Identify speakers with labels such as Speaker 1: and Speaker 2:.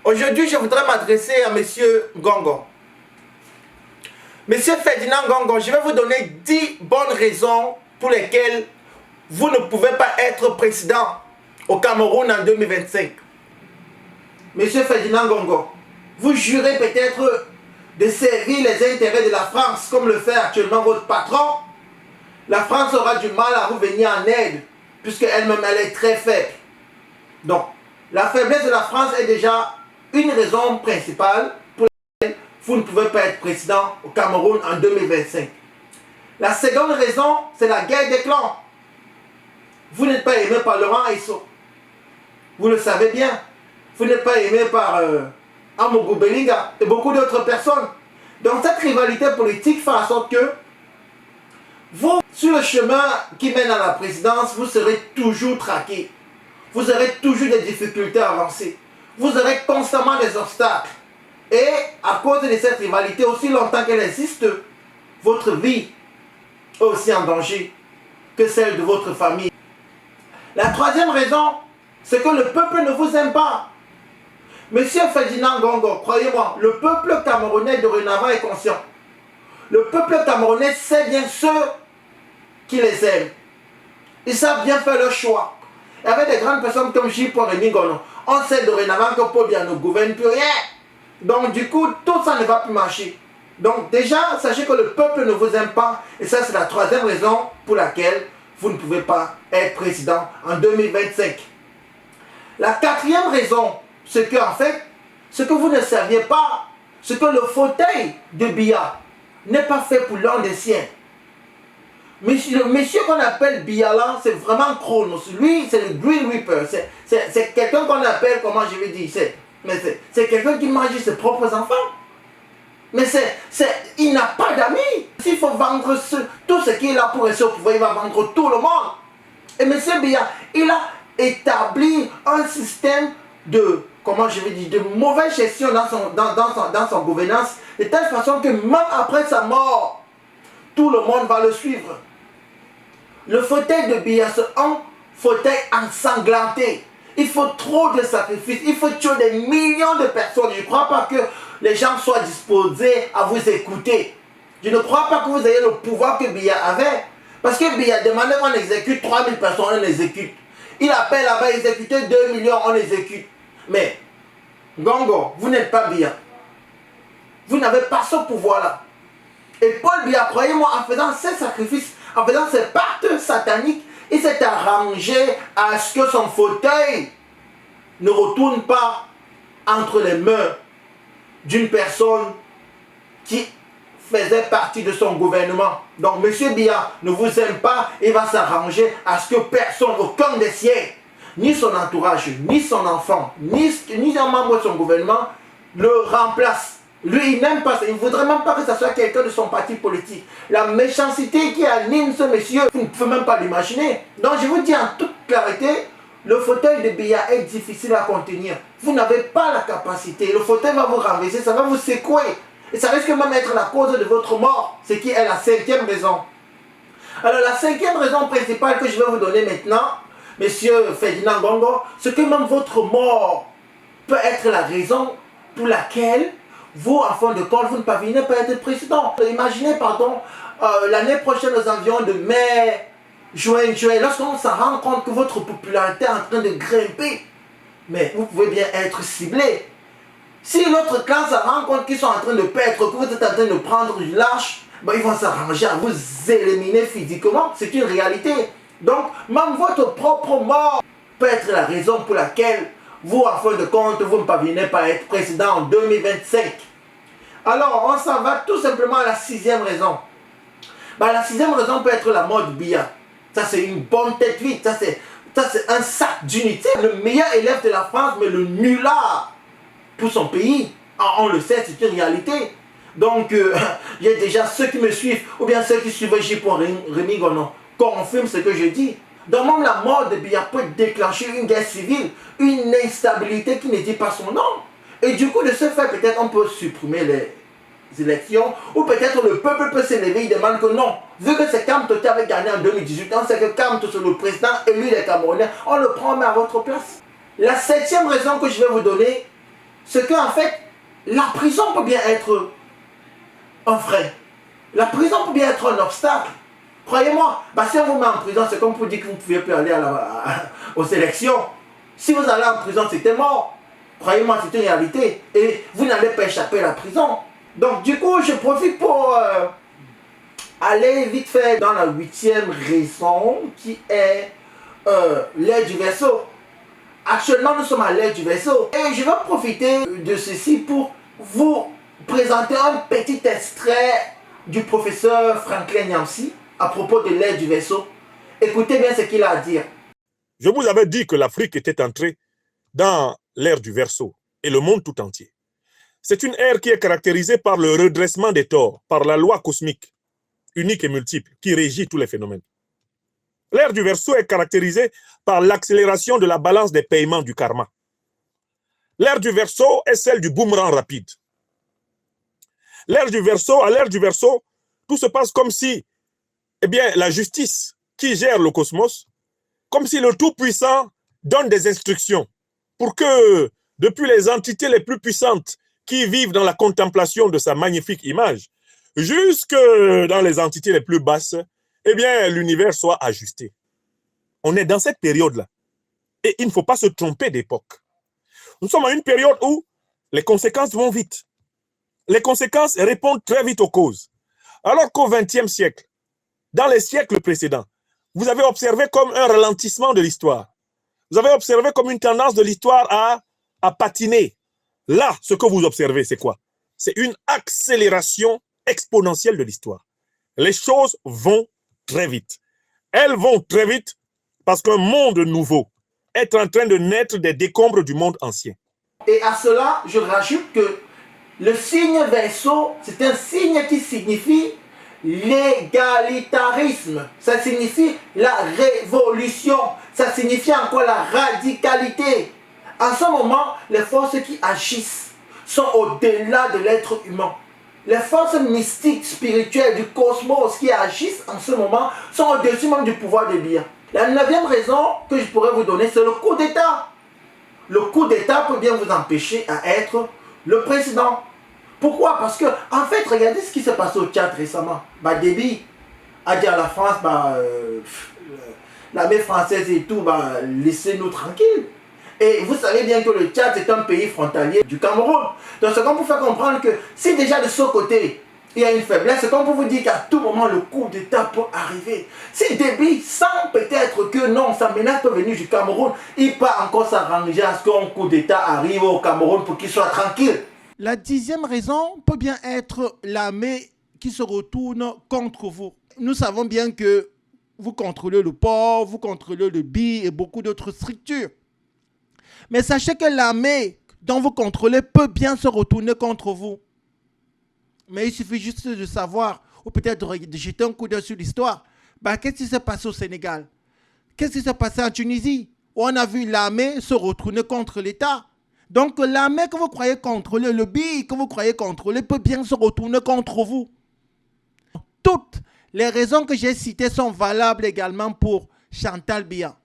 Speaker 1: Aujourd'hui, je voudrais m'adresser à Monsieur Ngongo. Monsieur Ferdinand Ngongo, je vais vous donner 10 bonnes raisons pour lesquelles vous ne pouvez pas être président au Cameroun en 2025. Monsieur Ferdinand Ngongo, vous jurez peut-être de servir les intérêts de la France comme le fait actuellement votre patron. La France aura du mal à vous venir en aide puisque elle-même elle est très faible. Donc, la faiblesse de la France est déjà une raison principale pour laquelle vous ne pouvez pas être président au Cameroun en 2025. La seconde raison, c'est la guerre des clans. Vous n'êtes pas aimé par Laurent Aïsso. Vous le savez bien. Vous n'êtes pas aimé par Amougou Belinga et beaucoup d'autres personnes. Donc cette rivalité politique fait en sorte que vous, sur le chemin qui mène à la présidence, vous serez toujours traqué. Vous aurez toujours des difficultés à avancer. Vous aurez constamment des obstacles. Et à cause de cette rivalité, aussi longtemps qu'elle existe, votre vie est aussi en danger que celle de votre famille. La troisième raison, c'est que le peuple ne vous aime pas. Monsieur Ferdinand Ngongo, croyez-moi, le peuple camerounais dorénavant est conscient. Le peuple camerounais sait bien ceux qui les aiment. Ils savent bien faire leur choix. Et avec des grandes personnes comme J. Rémi Gono, on sait dorénavant que Paul Biya ne gouverne plus rien. Donc du coup, tout ça ne va plus marcher. Donc déjà, sachez que le peuple ne vous aime pas. Et ça, c'est la troisième raison pour laquelle vous ne pouvez pas être président en 2025. La quatrième raison, c'est que en fait, ce que vous ne saviez pas, c'est que le fauteuil de Biya n'est pas fait pour l'un des siens. Le monsieur qu'on appelle Biya là, c'est vraiment Chronos. Lui, c'est le Green Reaper. C'est quelqu'un qu'on appelle, comment je vais dire, c'est quelqu'un qui mange ses propres enfants. Mais il n'a pas d'amis. S'il faut vendre tout ce qui est là pour rester au pouvoir, il va vendre tout le monde. Et monsieur Biya, il a établi un système de, comment je vais dire, de mauvaise gestion dans son gouvernance, de telle façon que même après sa mort, tout le monde va le suivre. Le fauteuil de Biya, c'est un fauteuil ensanglanté. Il faut trop de sacrifices, il faut tuer des millions de personnes. Je ne crois pas que les gens soient disposés à vous écouter. Je ne crois pas que vous ayez le pouvoir que Biya avait. Parce que Biya demandait qu'on exécute 3000 personnes, on exécute. Il appelle là-bas, exécuter 2 millions, on exécute. Mais, Ngongo, vous n'êtes pas Biya. Vous n'avez pas ce pouvoir-là. Et Paul Biya, croyez-moi, en faisant ces sacrifices, en faisant ces pactes sataniques, il s'est arrangé à ce que son fauteuil ne retourne pas entre les mains d'une personne qui faisait partie de son gouvernement. Donc M. Biya ne vous aime pas, il va s'arranger à ce que personne, aucun des siens, ni son entourage, ni son enfant, ni un membre de son gouvernement, le remplace. Lui, il n'aime pas ça. Il ne voudrait même pas que ce soit quelqu'un de son parti politique. La méchanceté qui anime ce monsieur, vous ne pouvez même pas l'imaginer. Donc je vous dis en toute clarité, le fauteuil de Biya est difficile à contenir. Vous n'avez pas la capacité. Le fauteuil va vous renverser, ça va vous secouer. Et ça risque même d'être la cause de votre mort. Ce qui est la cinquième raison. Alors la cinquième raison principale que je vais vous donner maintenant, monsieur Ferdinand Ngongo, c'est que même votre mort peut être la raison pour laquelle vous, en fin de compte, vous ne parvenez pas à être président. Imaginez, pardon, l'année prochaine, aux environs de mai, juin, juillet, lorsqu'on se rend compte que votre popularité est en train de grimper, mais vous pouvez bien être ciblé. Si l'autre clan se rend compte qu'ils sont en train de perdre, que vous êtes en train de prendre du lâche, ben, ils vont s'arranger à vous éliminer physiquement. C'est une réalité. Donc, même votre propre mort peut être la raison pour laquelle vous, en fin de compte, vous ne parvenez pas à être président en 2025. Alors, on s'en va tout simplement à la sixième raison. Ben, la sixième raison peut être la mort de Biya. Ça, c'est une bonne tête vide. Ça, c'est un sac d'unité. Le meilleur élève de la France, mais le nulard pour son pays. On le sait, c'est une réalité. Donc, il y a déjà ceux qui me suivent, ou bien ceux qui suivent J. Rémi Gono, confirment ce que je dis. Donc même la mort de Biya peut déclencher une guerre civile, une instabilité qui ne dit pas son nom. Et du coup, de ce fait, peut-être on peut supprimer les élections, ou peut-être le peuple peut s'élever, il demande que non. Vu que c'est Kam Toté avait gagné en 2018, on sait que Kam Toté, le président élu des Camerounais, on le prend mais à votre place. La septième raison que je vais vous donner, c'est qu'en fait, la prison peut bien être un frein. La prison peut bien être un obstacle. Croyez-moi, bah, si on vous met en prison, c'est comme pour dire que vous ne pouvez plus aller aux élections. Si vous allez en prison, c'était mort. Croyez-moi, c'est une réalité. Et vous n'allez pas échapper à la prison. Donc du coup, je profite pour aller vite fait dans la 8e raison qui est l'ère du Verseau. Actuellement, nous sommes à l'ère du Verseau. Et je vais profiter de ceci pour vous présenter un petit extrait du professeur Franklin Nyamsi à propos de l'ère du Verseau. Écoutez bien ce qu'il a à dire.
Speaker 2: Je vous avais dit que l'Afrique était entrée dans l'ère du Verseau et le monde tout entier. C'est une ère qui est caractérisée par le redressement des torts, par la loi cosmique, unique et multiple, qui régit tous les phénomènes. L'ère du Verseau est caractérisée par l'accélération de la balance des paiements du karma. L'ère du Verseau est celle du boomerang rapide. À l'ère du Verseau, tout se passe comme si, la justice qui gère le cosmos, comme si le Tout-Puissant donne des instructions pour que, depuis les entités les plus puissantes qui vivent dans la contemplation de sa magnifique image, jusque dans les entités les plus basses, l'univers soit ajusté. On est dans cette période-là. Et il ne faut pas se tromper d'époque. Nous sommes à une période où les conséquences vont vite. Les conséquences répondent très vite aux causes. Alors qu'au XXe siècle, dans les siècles précédents, vous avez observé comme un ralentissement de l'histoire. Vous avez observé comme une tendance de l'histoire à patiner. Là, ce que vous observez, c'est quoi? C'est une accélération exponentielle de l'histoire. Les choses vont très vite. Elles vont très vite parce qu'un monde nouveau est en train de naître des décombres du monde ancien.
Speaker 1: Et à cela, je rajoute que le signe Verseau, c'est un signe qui signifie l'égalitarisme. Ça signifie la révolution. Ça signifie encore la radicalité. En ce moment, les forces qui agissent sont au-delà de l'être humain. Les forces mystiques, spirituelles du cosmos qui agissent en ce moment sont au-dessus même du pouvoir des biens. La 9e raison que je pourrais vous donner, c'est le coup d'État. Le coup d'État peut bien vous empêcher à être le président. Pourquoi? Parce que, en fait, regardez ce qui s'est passé au Tchad récemment. Déby a dit à la France, l'armée française et tout, laissez-nous tranquilles. Et vous savez bien que le Tchad, c'est un pays frontalier du Cameroun. Donc, c'est comme pour faire comprendre que si déjà de ce côté, il y a une faiblesse, c'est comme pour vous dire qu'à tout moment, le coup d'État peut arriver. Si Déby sent peut-être que non, sa menace peut venir du Cameroun, il peut encore s'arranger à ce qu'un coup d'État arrive au Cameroun pour qu'il soit tranquille.
Speaker 3: La 10e raison peut bien être l'armée qui se retourne contre vous. Nous savons bien que vous contrôlez le port, vous contrôlez le BI et beaucoup d'autres structures. Mais sachez que l'armée dont vous contrôlez peut bien se retourner contre vous. Mais il suffit juste de savoir, ou peut-être de jeter un coup d'œil sur l'histoire. Qu'est-ce qui s'est passé au Sénégal? Qu'est-ce qui s'est passé en Tunisie? Où on a vu l'armée se retourner contre l'État. Donc l'armée que vous croyez contrôler, le BI que vous croyez contrôler peut bien se retourner contre vous. Toutes les raisons que j'ai citées sont valables également pour Chantal Biya.